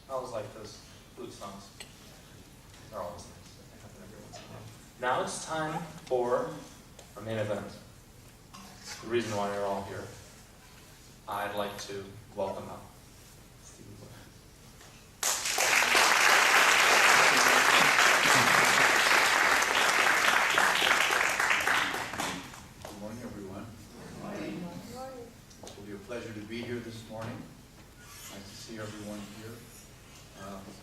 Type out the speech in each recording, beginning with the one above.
I always like those flute songs. They're always nice. They happen every once in a while. Now it's time for our main event. The reason why you're all here. I'd like to welcome up Stephen Blair. Good morning, everyone. Good morning. It will be a pleasure to be here this morning. Nice to see everyone here.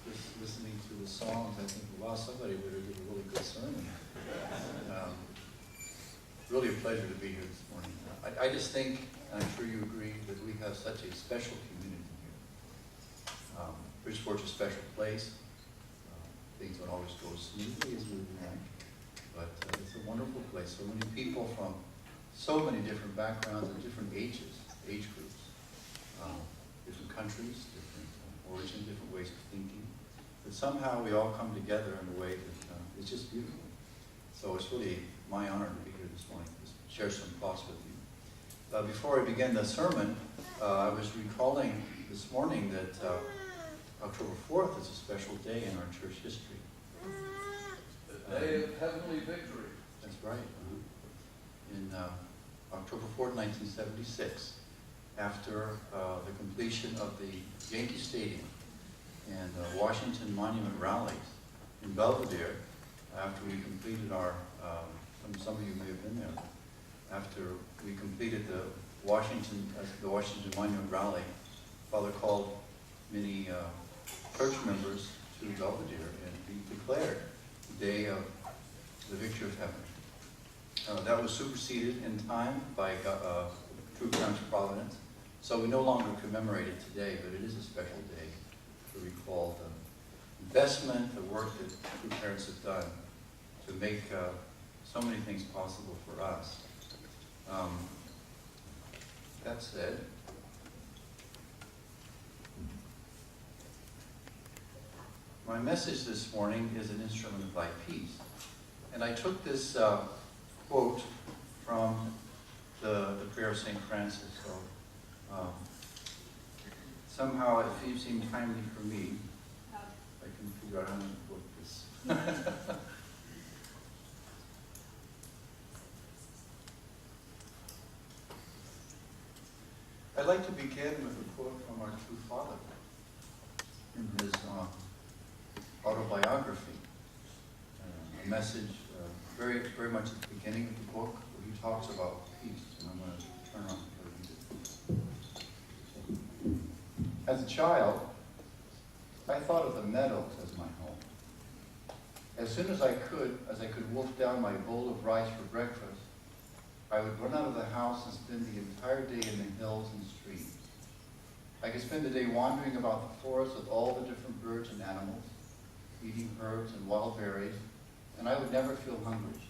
Just listening to the songs, I think, wow, somebody better give a really good sermon. Really a pleasure to be here this morning. I just think, and I'm sure you agree, that we have such a special community here. Bridgeport's a special place. Things don't always go as smoothly as we would like, but it's a wonderful place. So many people from so many different backgrounds and different age groups, different countries, different origin, different ways of thinking. But somehow we all come together in a way that is just beautiful. So it's really my honor to be here this morning to share some thoughts with you. Before I begin the sermon, I was recalling this morning that October 4th is a special day in our church history. The day of heavenly victory. That's right. In October 4th, 1976, after the completion of the Yankee Stadium and Washington Monument rallies in Belvedere, after we completed our, some of you may have been there, after we completed the Washington Monument rally, Father called many church members to Belvedere, and he declared the day of the victory of heaven. That was superseded in time by True Times Providence, so we no longer commemorate it today, but it is a special day to recall the investment, the work that True Parents have done to make so many things possible for us. That said, my message this morning is an instrument of thy peace. And I took this quote from the prayer of St. Francis. So somehow it seemed timely for me. I can figure out how to quote this. I'd like to begin with a quote from our true father in his autobiography. A message very, very much at the beginning of the book where he talks about peace. And I'm going to turn on here. As a child, I thought of the meadows as my home. As soon as I could wolf down my bowl of rice for breakfast, I would run out of the house and spend the entire day in the hills and streams. I could spend the day wandering about the forest with all the different birds and animals, eating herbs and wild berries, and I would never feel hungry.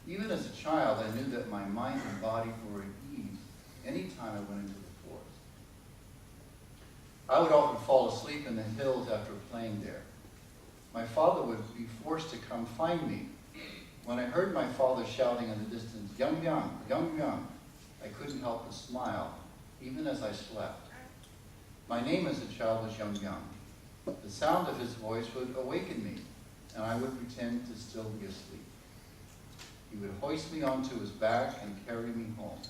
Even as a child, I knew that my mind and body were at ease any time I went into the forest. I would often fall asleep in the hills after playing there. My father would be forced to come find me. When I heard my father shouting in the distance, "Young, young, young, young," I couldn't help but smile, even as I slept. My name as a child was Young Young. The sound of his voice would awaken me, and I would pretend to still be asleep. He would hoist me onto his back and carry me home.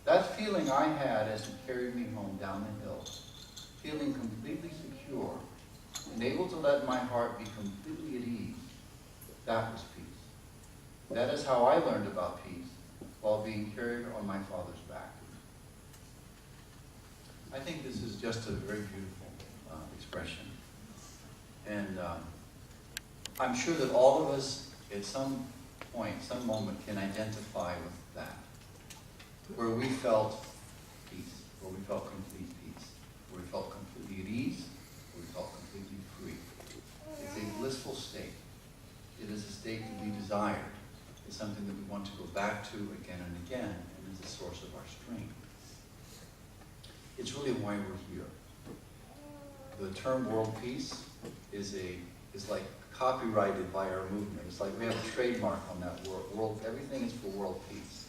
That feeling I had as he carried me home down the hill, feeling completely secure, and able to let my heart be completely at ease, that was peace. That is how I learned about peace, while being carried on my father's back. I think this is just a very beautiful expression. And I'm sure that all of us, at some point, some moment, can identify with that, where we felt peace, where we felt complete peace, where we felt completely at ease, where we felt completely free. It's a blissful state. It is a state to be desired. It's something that we want to go back to again and again, and is the source of our strength. It's really why we're here. The term world peace is like copyrighted by our movement. It's like we have a trademark on that world. Everything is for world peace.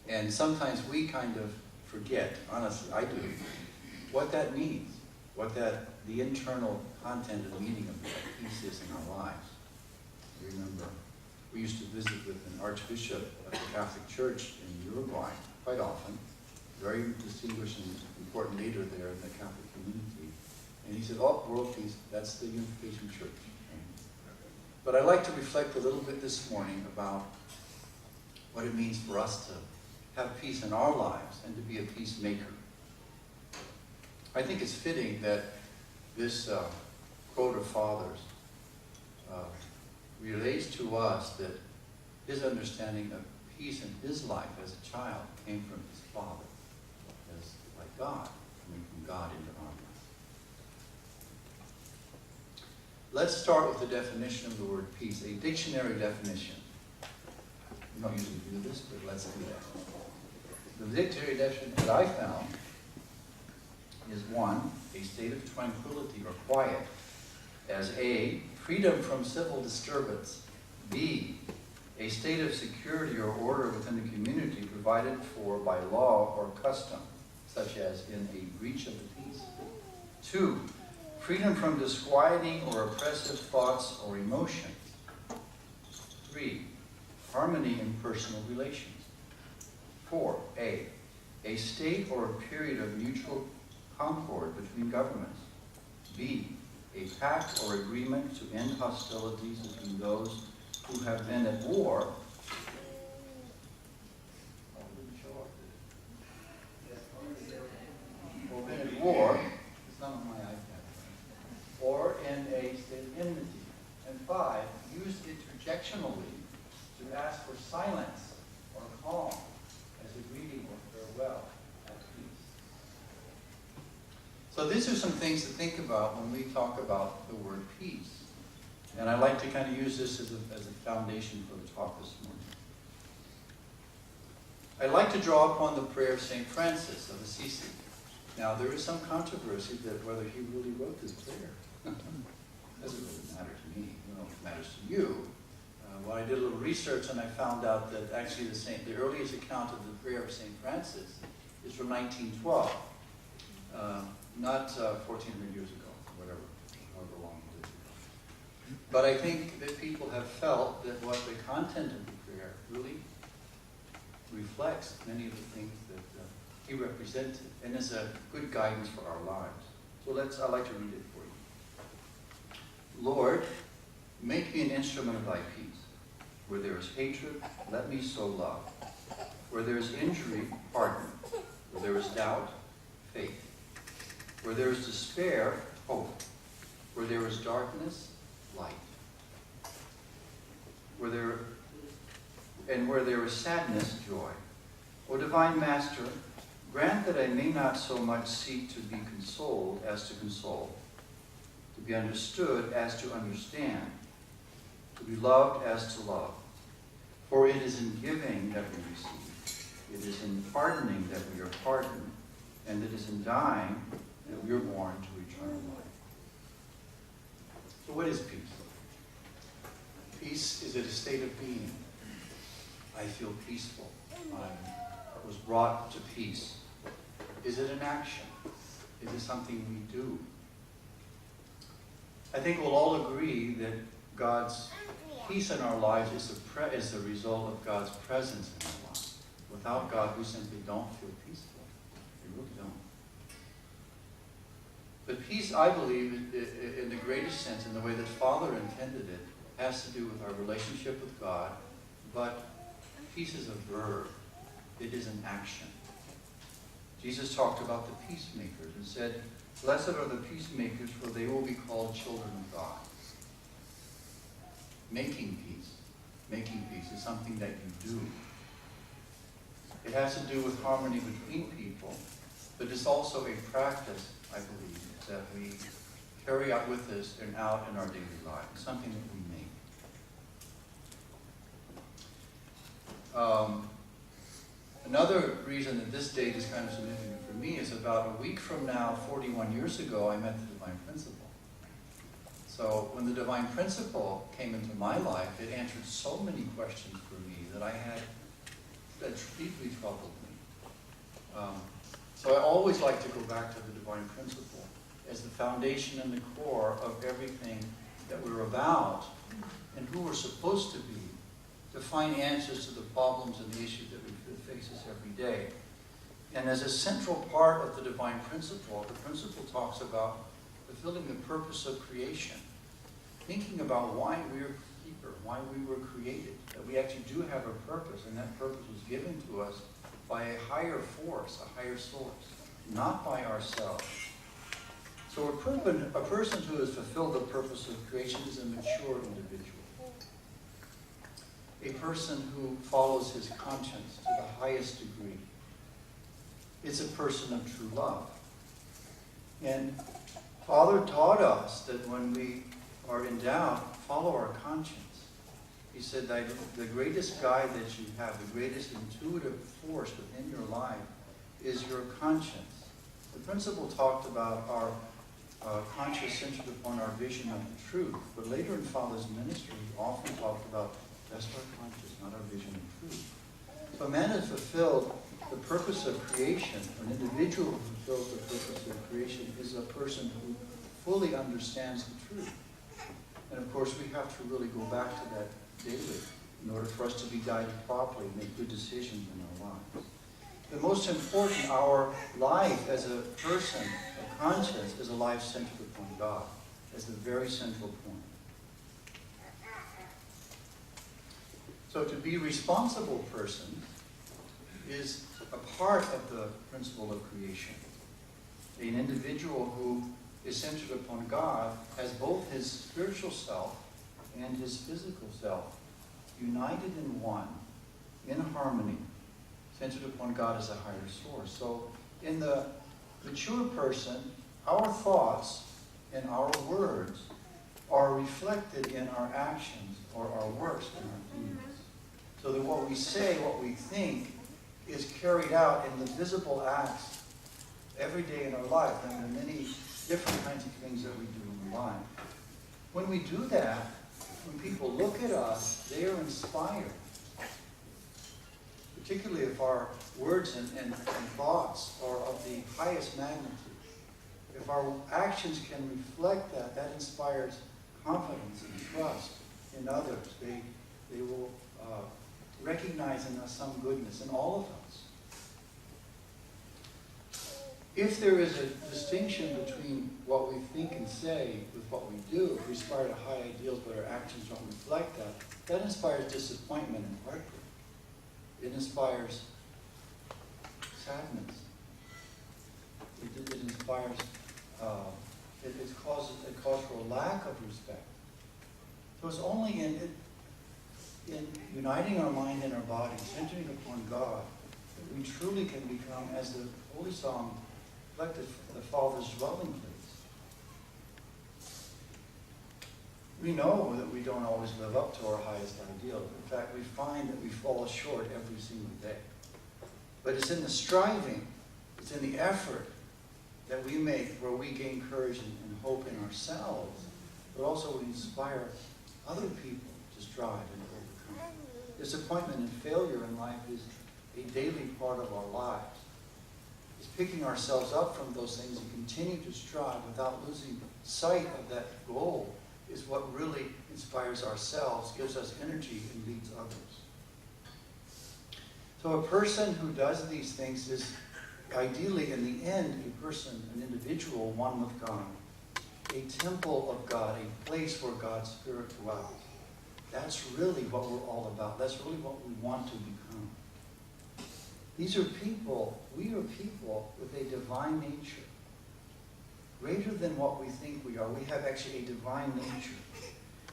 And sometimes we kind of forget, honestly, I do, what that means. the internal content and meaning of what peace is in our lives. I remember we used to visit with an archbishop of the Catholic Church in Uruguay quite often, very distinguished and important leader there in the Catholic community. And he said, oh, world peace, that's the Unification Church. But I'd like to reflect a little bit this morning about what it means for us to have peace in our lives and to be a peacemaker. I think it's fitting that this quote of Father's relates to us that his understanding of peace in his life as a child came from his father, as like God, coming from God into our life. Let's start with the definition of the word peace, a dictionary definition. We don't usually do this, but let's do that. The dictionary definition that I found is 1, a state of tranquility or quiet, as A, freedom from civil disturbance, B, a state of security or order within the community provided for by law or custom, such as in a breach of the peace. 2, freedom from disquieting or oppressive thoughts or emotions. 3, harmony in personal relations. 4, a state or a period of mutual concord between governments. B, a pact or agreement to end hostilities between those who have been at war. Oh, it didn't show up, did it? Or been at war, it's not on my iPad. Or in a state of enmity. And 5, used interjectionally to ask for silence or calm as a greeting or farewell at peace. So these are some things to think about when we talk about the word peace. And I'd like to kind of use this as a foundation for the talk this morning. I'd like to draw upon the prayer of St. Francis of Assisi. Now, there is some controversy that whether he really wrote this prayer. Doesn't really matter to me. I don't know if it matters to you. Well, I did a little research and I found out that actually the earliest account of the prayer of St. Francis is from 1912, not 1,400 years ago, however long it is ago. But I think that people have felt that what the content of the prayer really reflects many of the things that he represented and is a good guidance for our lives. So I'd like to read it for you. Lord, make me an instrument of thy peace. Where there is hatred, let me sow love. Where there is injury, pardon. Where there is doubt, faith. Where there is despair, hope. Where there is darkness, light. Where there is sadness, joy. O divine Master, grant that I may not so much seek to be consoled as to console, to be understood as to understand, to be loved as to love. For it is in giving that we receive. It is in pardoning that we are pardoned. And it is in dying that we are born to eternal life. So what is peace? Peace is a state of being. I feel peaceful. I was brought to peace. Is it an action? Is it something we do? I think we'll all agree that God's peace in our lives is the result of God's presence in our lives. Without God, we simply don't feel peaceful. We really don't. But peace, I believe, in the greatest sense, in the way that Father intended it, has to do with our relationship with God. But peace is a verb. It is an action. Jesus talked about the peacemakers and said, "Blessed are the peacemakers, for they will be called children of God." Making peace is something that you do. It has to do with harmony between people, but it's also a practice, I believe, that we carry out with us and out in our daily life. It's something that we make. Another reason that this date is kind of significant for me is about a week from now, 41 years ago, I met the Divine Principle. So when the Divine Principle came into my life, it answered so many questions for me that deeply troubled me. So I always like to go back to the Divine Principle as the foundation and the core of everything that we're about and who we're supposed to be to find answers to the problems and the issues that face us every day. And as a central part of the divine principle, the principle talks about fulfilling the purpose of creation, thinking about why we're here, why we were created, that we actually do have a purpose, and that purpose was given to us by a higher force, a higher source, not by ourselves. So a person who has fulfilled the purpose of creation is a mature individual. A person who follows his conscience to the highest degree is a person of true love. And Father taught us that when we are in doubt, follow our conscience. He said that the greatest guide that you have, the greatest intuitive force within your life is your conscience. The principle talked about our conscious centered upon our vision of the truth. But later in Father's ministry, he often talked about just our conscious, not our vision of truth. So a man has fulfilled the purpose of creation. An individual who fulfills the purpose of creation is a person who fully understands the truth. And of course, we have to really go back to that daily in order for us to be guided properly and make good decisions in our lives. But most important, our life as a person, a conscience, is a life centered upon God as the very central point. So to be a responsible person is a part of the principle of creation. An individual who is centered upon God has both his spiritual self and his physical self united in one, in harmony, centered upon God as a higher source. So in the mature person, our thoughts and our words are reflected in our actions or our works and our deeds. So that what we say, what we think, is carried out in the visible acts every day in our life, and the many different kinds of things that we do in life. When we do that, when people look at us, they are inspired. Particularly if our words and thoughts are of the highest magnitude. If our actions can reflect that, that inspires confidence and trust in others. They will recognize in us some goodness in all of us. If there is a distinction between what we think and say with what we do, if we aspire to high ideals but our actions don't reflect that, that inspires disappointment and heartbreak. It inspires sadness. It inspires, it calls for a lack of respect. So it's only in uniting our mind and our body, centering upon God, that we truly can become, as the Holy Song reflected, the Father's dwelling place. We know that we don't always live up to our highest ideal. In fact, we find that we fall short every single day. But it's in the striving, it's in the effort that we make where we gain courage and hope in ourselves, but also we inspire other people to strive and overcome. Disappointment and failure in life is a daily part of our lives. It's picking ourselves up from those things and continue to strive without losing sight of that goal is what really inspires ourselves, gives us energy, and leads others. So a person who does these things is ideally, in the end, a person, an individual, one with God. A temple of God, a place where God's Spirit dwells. That's really what we're all about. That's really what we want to become. These are people, we are people with a divine nature. Greater than what we think we are. We have actually a divine nature.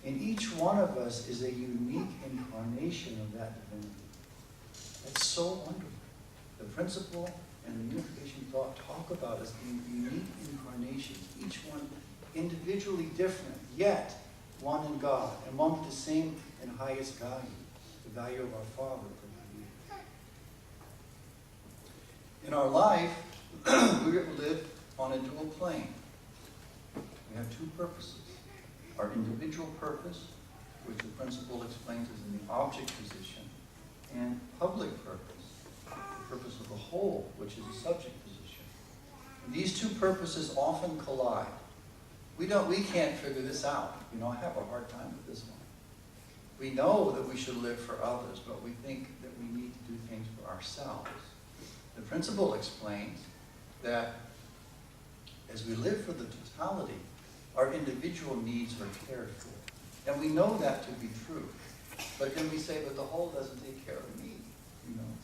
And each one of us is a unique incarnation of that divinity. That's so wonderful. The principle and the unification thought talk about us being unique incarnations, each one individually different, yet one in God, and one with the same and highest value, the value of our Father. In our life, we live on a dual plane. We have two purposes. Our individual purpose, which the principle explains is in the object position, and public purpose, the purpose of the whole, which is the subject position. These two purposes often collide. We can't figure this out. I have a hard time with this one. We know that we should live for others, but we think that we need to do things for ourselves. The principle explains that as we live for the totality, our individual needs are cared for. And we know that to be true. But then we say, but the whole doesn't take care of me.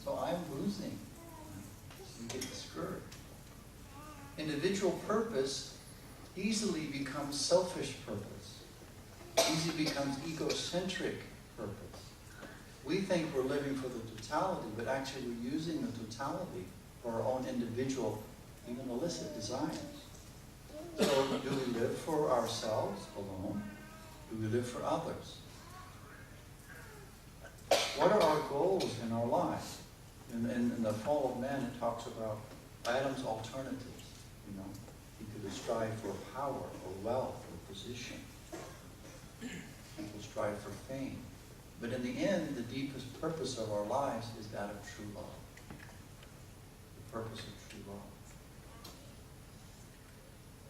So I'm losing. We get discouraged. Individual purpose easily becomes selfish purpose. Easily becomes egocentric purpose. We think we're living for the totality, but actually we're using the totality for our own individual, even illicit desires. So do we live for ourselves alone? Do we live for others? What are our goals in our lives? In the Fall of Man, it talks about Adam's alternatives. He could strive for power or wealth or position. People strive for fame. But in the end, the deepest purpose of our lives is that of true love. The purpose of true love.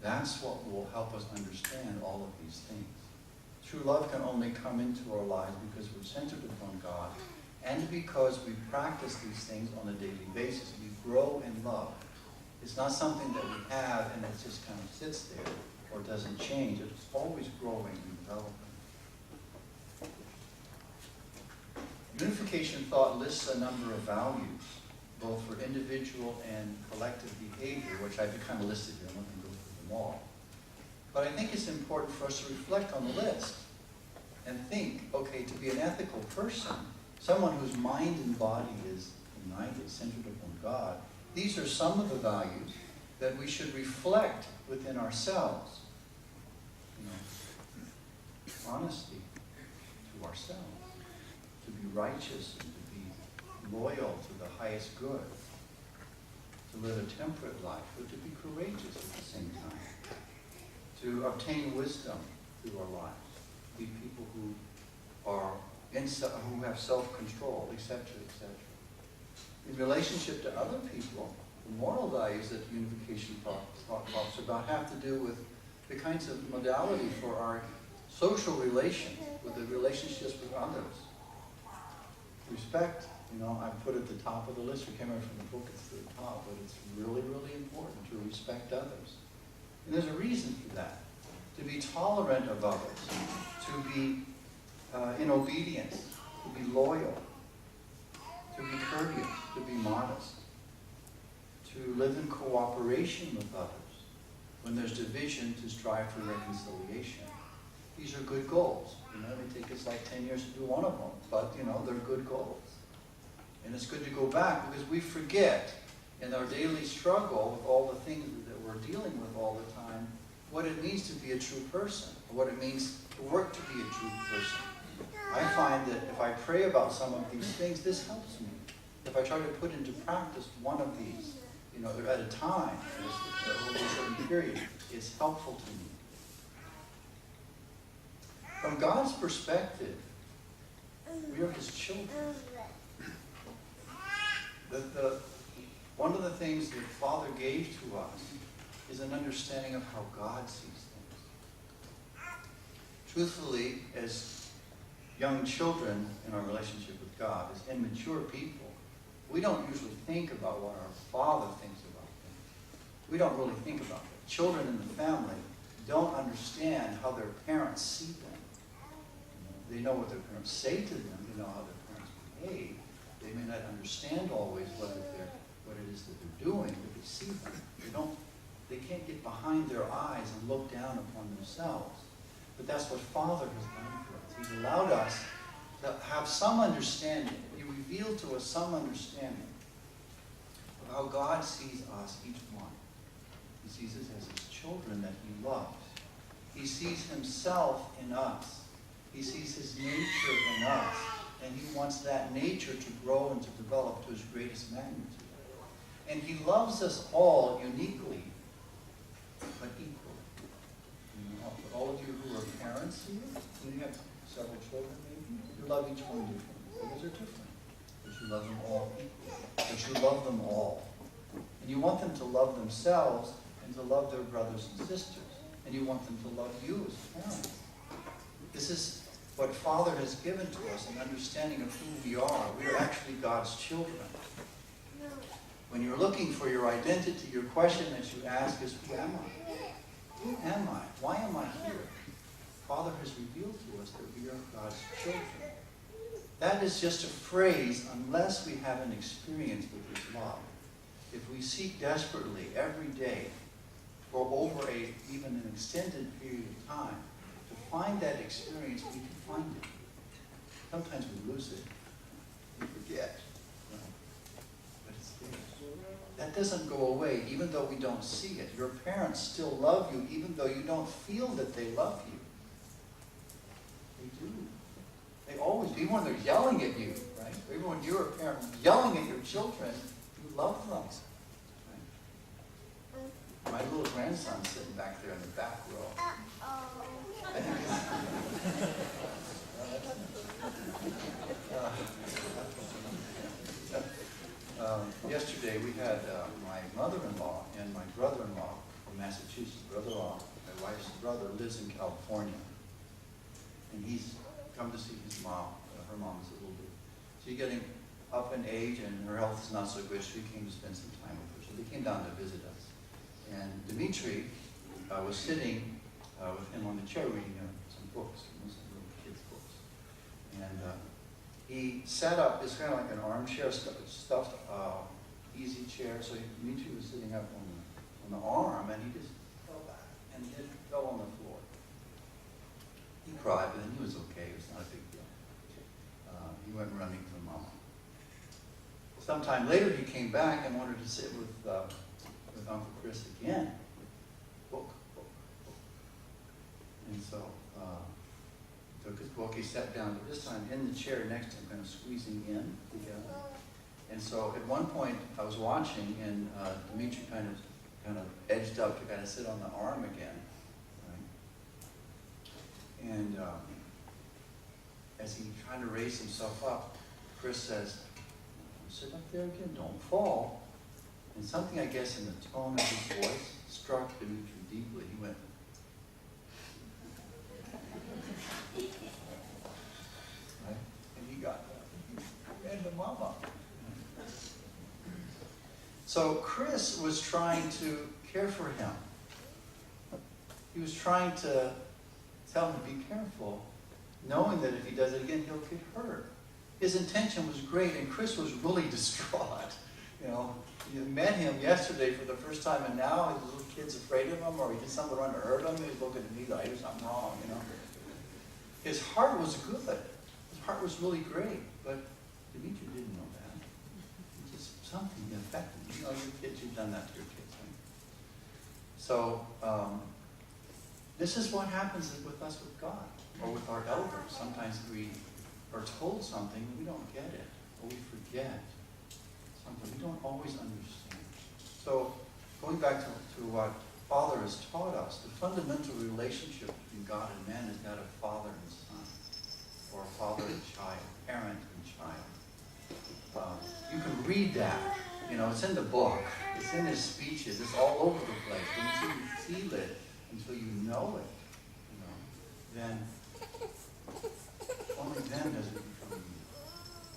That's what will help us understand all of these things. True love can only come into our lives because we're centered upon God and because we practice these things on a daily basis. We grow in love. It's not something that we have and it just kind of sits there or doesn't change. It's always growing and developing. Unification thought lists a number of values, both for individual and collective behavior, which I've kind of listed here. I'm not going to go through them all. But I think it's important for us to reflect on the list and think, okay, to be an ethical person, someone whose mind and body is united, centered upon God, these are some of the values that we should reflect within ourselves. Honesty to ourselves, to be righteous, and to be loyal to the highest good, to live a temperate life, but to be courageous at the same time, to obtain wisdom through our lives, be people who have self-control, etc., etc. In relationship to other people, the moral values that unification talks about have to do with the kinds of modality for our social relations, with the relationships with others. Respect, I put at the top of the list. We came out from the book, it's at the top, but it's really, really important to respect others. And there's a reason for that. To be tolerant of others, to be in obedience, to be loyal, to be courteous, to be modest, to live in cooperation with others. When there's division, to strive for reconciliation. These are good goals. They take us like 10 years to do one of them, but they're good goals. And it's good to go back because we forget in our daily struggle with all the things that we're dealing with all the time, what it means to be a true person, or what it means to work to be a true person. I find that if I pray about some of these things, this helps me. If I try to put into practice one of these, at a time, over a certain period, it's helpful to me. From God's perspective, we are His children. One of the things that Father gave to us is an understanding of how God sees things. Truthfully, as young children in our relationship with God, as immature people, we don't usually think about what our Father thinks about things. We don't really think about it. Children in the family don't understand how their parents see them. They know what their parents say to them. They know how their parents behave. They may not understand always what it is that they're doing, but they see them. They can't get behind their eyes and look down upon themselves. But that's what Father has done for us. He's allowed us to have some understanding. He revealed to us some understanding of how God sees us, each one. He sees us as His children that He loves. He sees Himself in us. He sees His nature in us. And He wants that nature to grow and to develop to His greatest magnitude. And He loves us all uniquely, but equally. For all of you who are parents here, you have several children maybe, you love each one differently. Because they're different. But you love them all equally. But you love them all. And you want them to love themselves and to love their brothers and sisters. And you want them to love you as parents. This is what Father has given to us, an understanding of who we are. We are actually God's children. When you're looking for your identity, your question that you ask is, who am I? Who am I? Why am I here? Father has revealed to us that we are God's children. That is just a phrase unless we have an experience with His love. If we seek desperately every day for over even an extended period of time to find that experience, we can find it. Sometimes we lose it. We forget. But it's there. That doesn't go away even though we don't see it. Your parents still love you even though you don't feel that they love you. They do. They always do. Even when they're yelling at you, right? Even when you're a parent yelling at your children, you love them. Right? My little grandson's sitting back there in the back row. I think yesterday we had my mother-in-law and my brother-in-law from Massachusetts. Brother-in-law, my wife's brother, lives in California. And he's come to see his mom. Her mom is a little bit. She's getting up in age and her health is not so good. She came to spend some time with her. So they came down to visit us. And Dimitri was sitting with him on the chair reading some books, some little kids' books. And he sat up, it's kind of like an armchair stuffed easy chair. So Dimitri was sitting up on the arm and he just fell back and it fell on the floor. He cried, but then he was okay. It was not a big deal. He went running to Mama. Sometime later, he came back and wanted to sit with Uncle Chris again. Book. And so he took his book. He sat down, but this time in the chair next to him, kind of squeezing in together. And so at one point, I was watching, and Dimitri kind of edged up to kind of sit on the arm again. And as he tried to raise himself up, Chris says, sit up there again, don't fall. And something, I guess, in the tone of his voice struck Dimitri deeply. He went, right? And he got that. And the mama. So Chris was trying to care for him. He was trying to tell him to be careful, knowing that if he does it again, he'll get hurt. His intention was great, and Chris was really distraught. You know, you met him yesterday for the first time, and now his little kid's afraid of him, or he did something wrong to hurt him. He's looking at me like I did something wrong, you know. His heart was good. His heart was really great, but Dimitri didn't know that. It's just something affected him. You know, your kids, you've done that to your kids, right? So, this is what happens with us with God, or with our elders. Sometimes we are told something, we don't get it, or we forget something. We don't always understand. So, going back to what Father has taught us, the fundamental relationship between God and man is that of father and son, or father and child, parent and child. You can read that. You know, it's in the book. It's in his speeches. It's all over the place. But until you feel it, until you know it, you know, then only then does it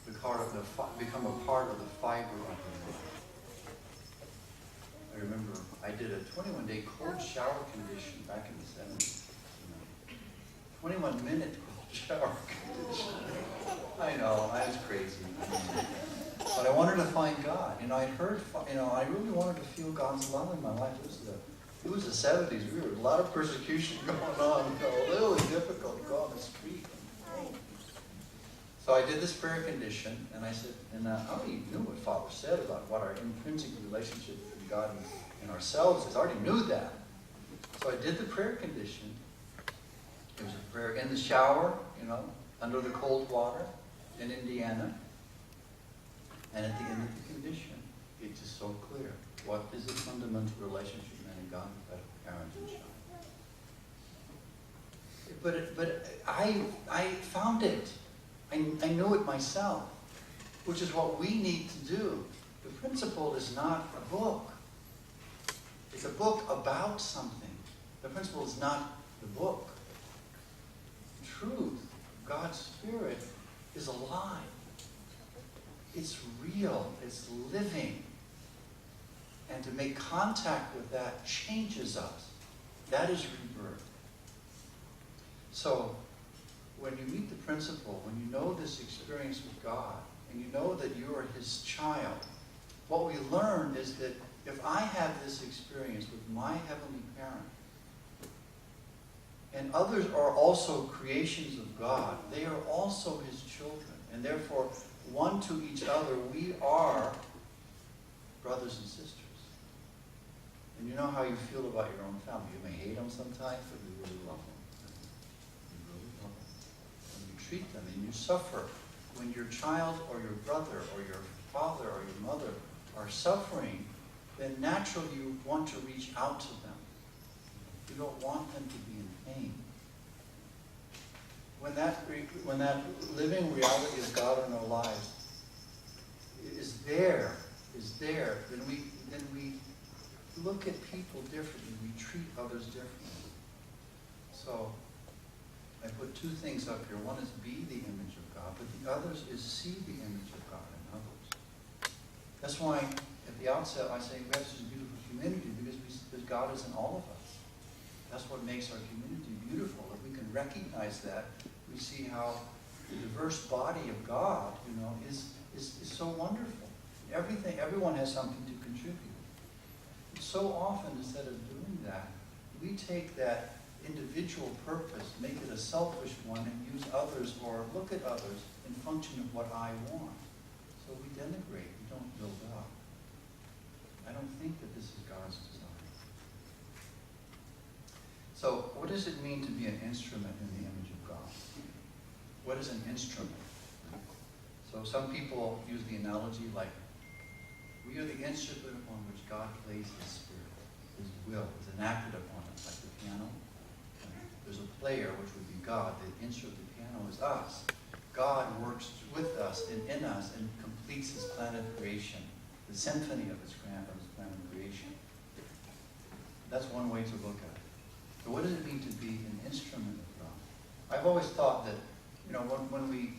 become a part of the fiber of your life. I remember I did a 21-day cold shower condition back in the 70s. You know, 21-minute cold shower condition. I know, I was crazy. But I wanted to find God. You know, I really wanted to feel God's love in my life. It was the 70s. There was a lot of persecution going on. You know, really difficult to go on the street. So I did this prayer condition, and I said, and I already knew what Father said about what our intrinsic relationship with God and ourselves is. I already knew that. So I did the prayer condition. It was a prayer in the shower, you know, under the cold water in Indiana. And at the end of the condition, it's just so clear. What is the fundamental relationship between man and God, that of parent and child? But I found it. I knew it myself, which is what we need to do. The principle is not a book. It's a book about something. The principle is not the book. Truth, God's Spirit, is alive. It's real. It's living. And to make contact with that changes us. That is rebirth. So, when you meet the principle, when you know this experience with God, and you know that you are His child, what we learn is that if I have this experience with my Heavenly Parent, and others are also creations of God, they are also His children, and therefore, one to each other, we are brothers and sisters. And you know how you feel about your own family. You may hate them sometimes, but you really love them. You really love them. And you treat them, and you suffer. When your child or your brother or your father or your mother are suffering, then naturally you want to reach out to them. You don't want them to be in pain. When that living reality of God in our lives is there, then we look at people differently. We treat others differently. So I put two things up here. One is be the image of God, but the other is see the image of God in others. That's why at the outset I say we have this beautiful community because God is in all of us. That's what makes our community beautiful. If we can recognize that, we see how the diverse body of God, is so wonderful. Everyone has something to contribute. So often, instead of doing that, we take that individual purpose, make it a selfish one, and use others or look at others in function of what I want. So we denigrate, we don't build up. I don't think that this is God's design. So what does it mean to be an instrument in the image of God? What is an instrument? So some people use the analogy like, we are the instrument upon which God plays His Spirit. His will is enacted upon us, like the piano. There's a player, which would be God. The instrument of the piano is us. God works with us and in us and completes His plan of creation, the symphony of His plan of creation. That's one way to look at it. So what does it mean to be an instrument of God? I've always thought that, when we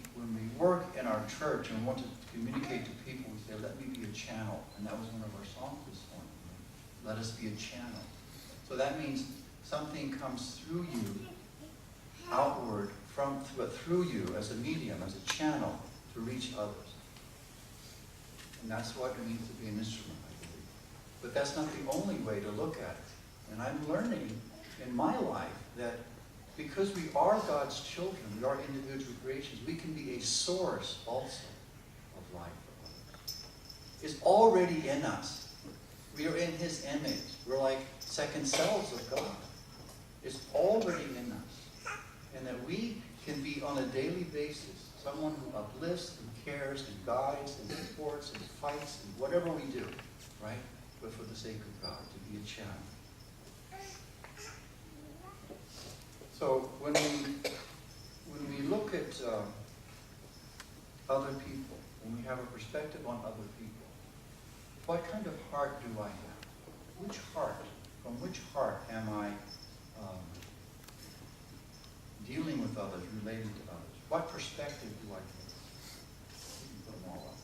work in our church and want to communicate to people, we say, let me be a channel. And that was one of our songs this morning. Let us be a channel. So that means something comes through you, outward, through you as a medium, as a channel to reach others. And that's what it means to be an instrument, I believe. But that's not the only way to look at it. And I'm learning in my life that because we are God's children, we are individual creations, we can be a source also of life for others. It's already in us. We are in His image. We're like second selves of God. It's already in us. And that we can be on a daily basis someone who uplifts and cares and guides and supports and fights and whatever we do, right? But for the sake of God, to be a channel. So when we look at other people, when we have a perspective on other people, what kind of heart do I have? Which heart? From which heart am I dealing with others, relating to others? What perspective do I take? You can put them all up.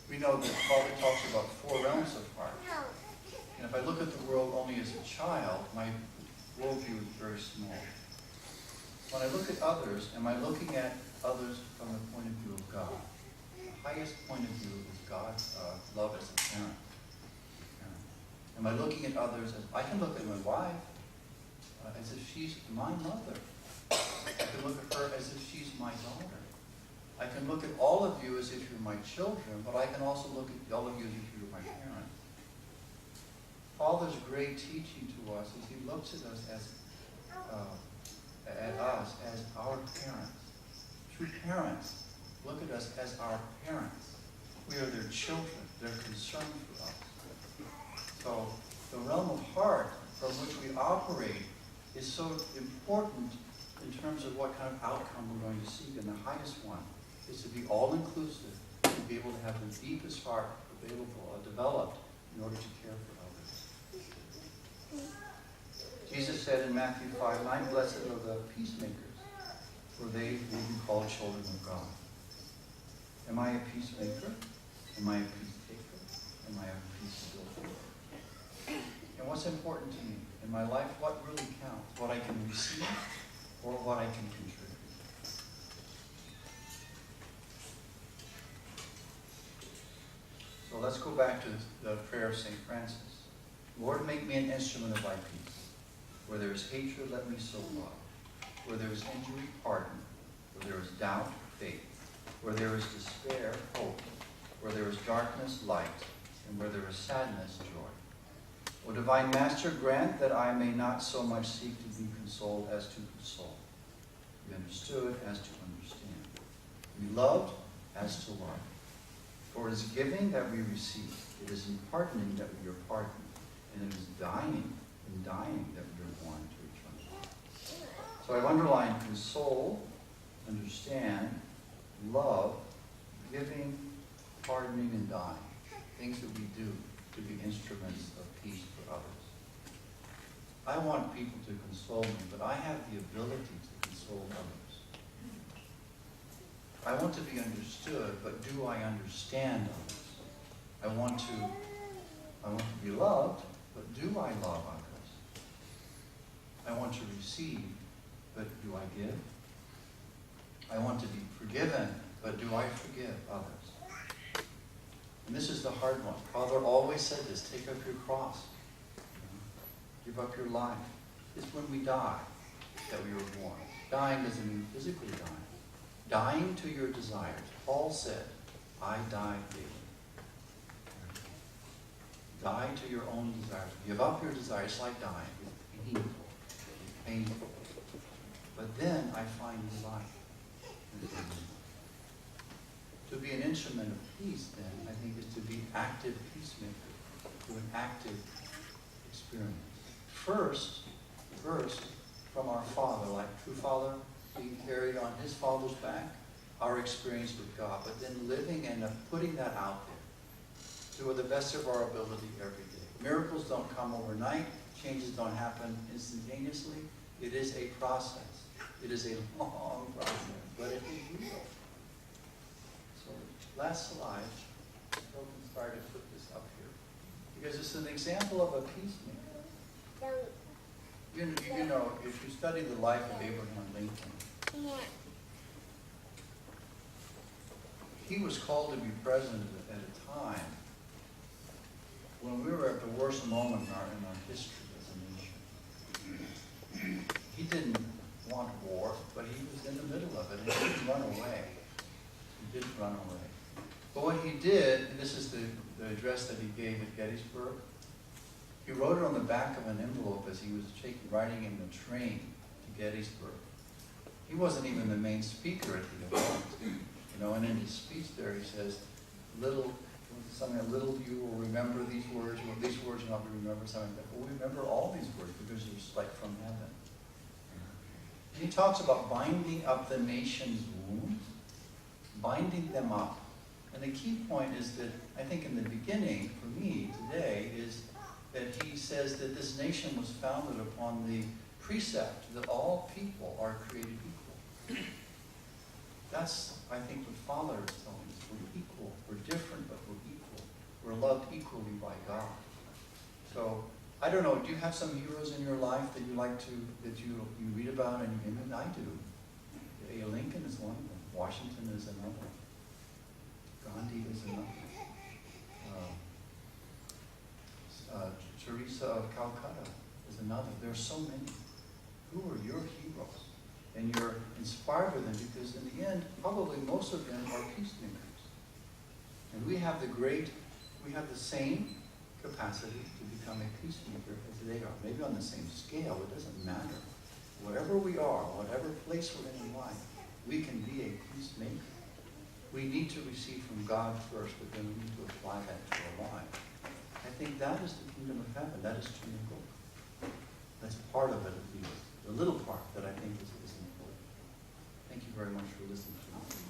We know that Father talks about 4 realms of heart. And if I look at the world only as a child, my worldview is very small. When I look at others, am I looking at others from the point of view of God? The highest point of view is God's love as a parent. Am I looking at others as, I can look at my wife as if she's my mother. I can look at her as if she's my daughter. I can look at all of you as if you're my children, but I can also look at all of you as if you're my parents. Father's great teaching to us is He looks at us as our parents. True parents look at us as our parents. We are their children. They're concerned for us. So the realm of heart from which we operate is so important in terms of what kind of outcome we're going to seek. And the highest one is to be all-inclusive, to be able to have the deepest heart available, developed in order to care for others. Jesus said in Matthew 5:9, "Blessed are the peacemakers, for they will be called children of God." Am I a peacemaker? Am I a peace taker? Am I a peace builder? And what's important to me in my life? What really counts? What I can receive or what I can contribute? So let's go back to the prayer of St. Francis. Lord, make me an instrument of thy peace. Where there is hatred, let me sow love. Where there is injury, pardon. Where there is doubt, faith. Where there is despair, hope. Where there is darkness, light. And where there is sadness, joy. O divine Master, grant that I may not so much seek to be consoled as to console. Be understood as to understand. Be loved as to love. For it is giving that we receive. It is in pardoning that we are pardoned. And it is dying that we are born to eternal life. So I've underlined console, understand, love, giving, pardoning, and dying. Things that we do to be instruments of peace for others. I want people to console me, but I have the ability to console others. I want to be understood, but do I understand others? I want to be loved, but do I love others? I want to receive, but do I give? I want to be forgiven, but do I forgive others? And this is the hard one. Father always said this: take up your cross. Give up your life. It's when we die that we were born. Dying doesn't mean physically dying. Dying to your desires. Paul said, I die daily. Die to your own desires. Give up your desires. It's like dying. It's painful. It's painful. But then I find new life. To be an instrument of peace, then, I think, is to be active peacemaker, to an active experience. First, from our Father, like true Father being carried on his Father's back, our experience with God, but then living and putting that out there to the best of our ability every day. Miracles don't come overnight. Changes don't happen instantaneously. It is a process. It is a long process, but it is real. So last slide. I felt inspired to put this up here because it's an example of a peacemaker. You know, if you study the life of Abraham Lincoln, he was called to be president at a time when we were at the worst moment in our history as a nation. He didn't want war, but he was in the middle of it, and he didn't run away. But what he did, and this is the address that he gave at Gettysburg, he wrote it on the back of an envelope as he was riding in the train to Gettysburg. He wasn't even the main speaker at the event. And in his speech there he says, little you will remember these words, these words will not be remembered, something like that. Well, we remember all these words because they're just like from heaven. And he talks about binding up the nation's wounds, binding them up. And the key point is that, I think in the beginning, for me today, is that he says that this nation was founded upon the precept that all people are created equal. That's, I think, what Father is telling us. We're equal. We're different, but we're equal. We're loved equally by God. So, I don't know, do you have some heroes in your life that you like to, that you read about and I do? Lincoln is one of them. Washington is another. Gandhi is another. Teresa of Calcutta is another. There are so many. Who are your heroes? And you're inspired with them because in the end, probably most of them are peacemakers. And we have the same capacity to become a peacemaker as they are. Maybe on the same scale, it doesn't matter. Wherever we are, whatever place we're in life, we can be a peacemaker. We need to receive from God first, but then we need to apply that to our lives. I think that is the kingdom of heaven. That is Trinity. That's part of it, at least. The little part that I think is important. Thank you very much for listening to me.